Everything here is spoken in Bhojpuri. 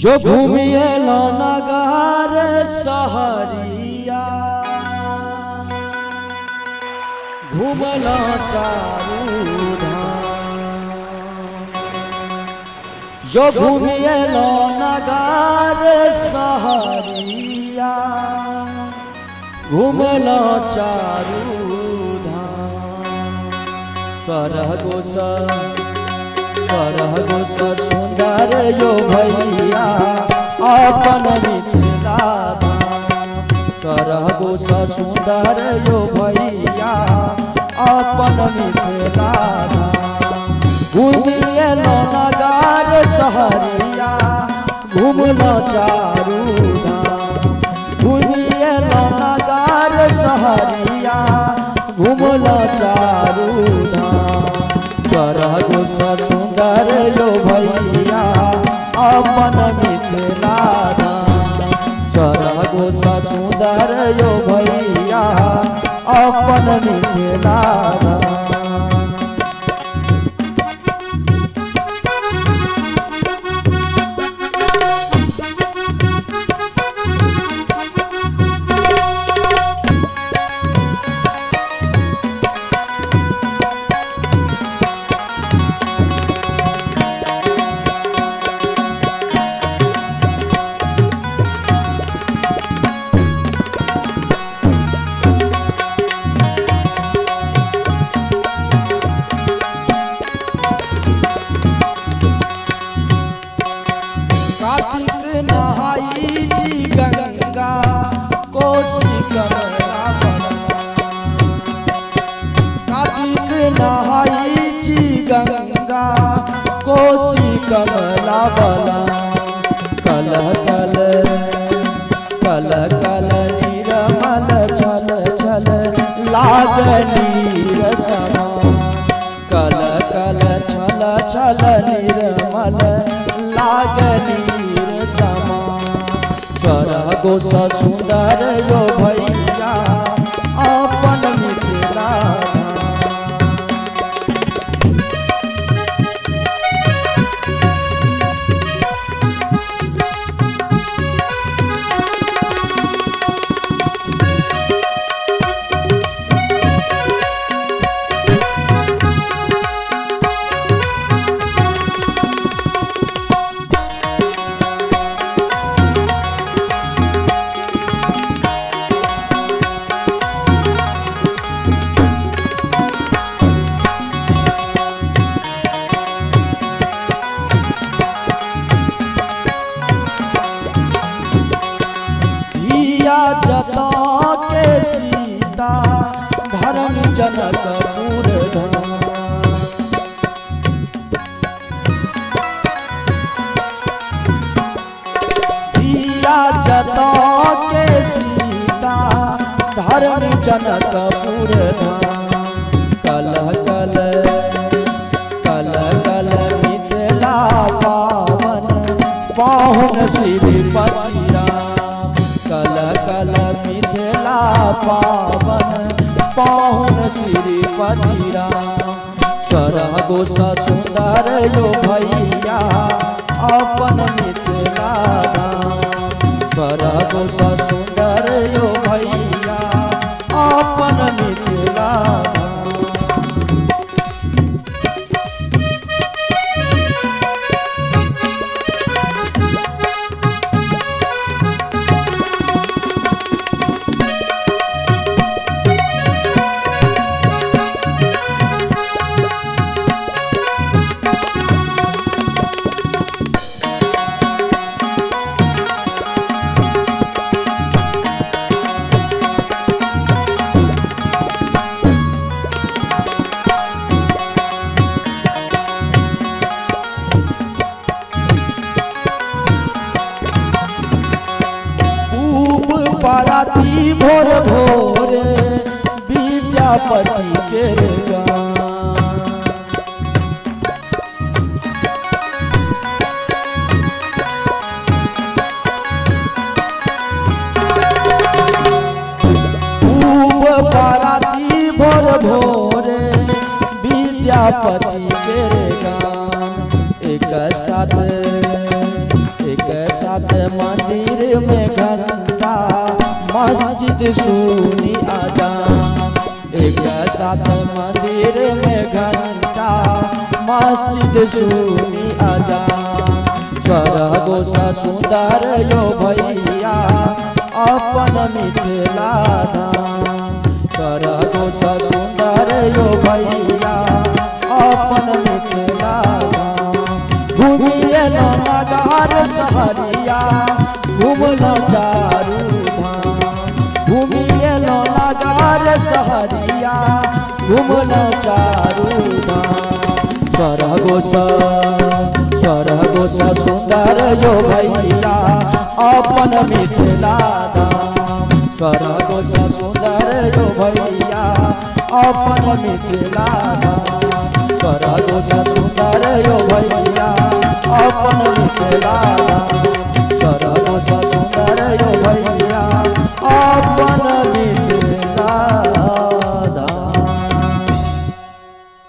जो घूमिए लो नगार सहरिया घूमलो चारू धाम। जो घूमिए लो नगार सहरिया घूमलो चारू धाम। सरहगो सुंदर यो भैया अपन मिथिला धाम। सरहगो सुंदर यो भैया अपन मिथिला धाम। घूमिए लो नगार सहरिया घूमलो चारू धाम। घूमिए लो नगार सहरिया घूमलो चारू धाम। सरहगो सुंदर यो भैया अपन मिथिला धाम। सरहगो सुंदर यो भैया अपन मिथिला धाम। कार्तिक नहाई जी गंगा कोसी कमला बलान। कार्तिक नहाई जी गंगा कोसी कमला बलान। कल कल कल कल निर्मल छल छल लागनी रसमान। कल कल छल छल निर्मल लागनी समान। सरहगो सुंदर यो भैया अपन मिथिला जता के सीता धर्म जनकपुर धाम। दिया जता के सीता धर्म जनकपुर धाम। कल कल कल कल मिथिला पावन पाहुन श्रीपति राम। कल कल मिथिला पावन पाहुन श्रीपति राम। सरहगो सुंदर यो भैया अपन मिथिला धाम। सरहगो सुंदर यो भैया अपन मिथिला धाम। पाराती भोर भोर विद्यापति के गान। खूब पाराती भोर भोर विद्यापति के गान। एक साथ मंदिर में घंटा मस्जिद सुनी आजान। एक साथ मंदिर में घंटा मस्जिद सुनी आजान। स्वर्ग सा सुंदर यो भैया अपन मिथिला धाम। स्वर्ग सा सुंदर यो भैया अपन मिथिला धाम। घूमिए नगर सहरिया घूमना चारू धाम। घूमिए नगर सहरिया घूमना चारू धाम। स्वर्ग सा सुंदर यो भैया अपन मिथिला धाम। स्वर्ग सा सुंदर यो भैया अपन मिथिला धाम। स्वर्ग सा सुंदर यो भैया अपन मिथिला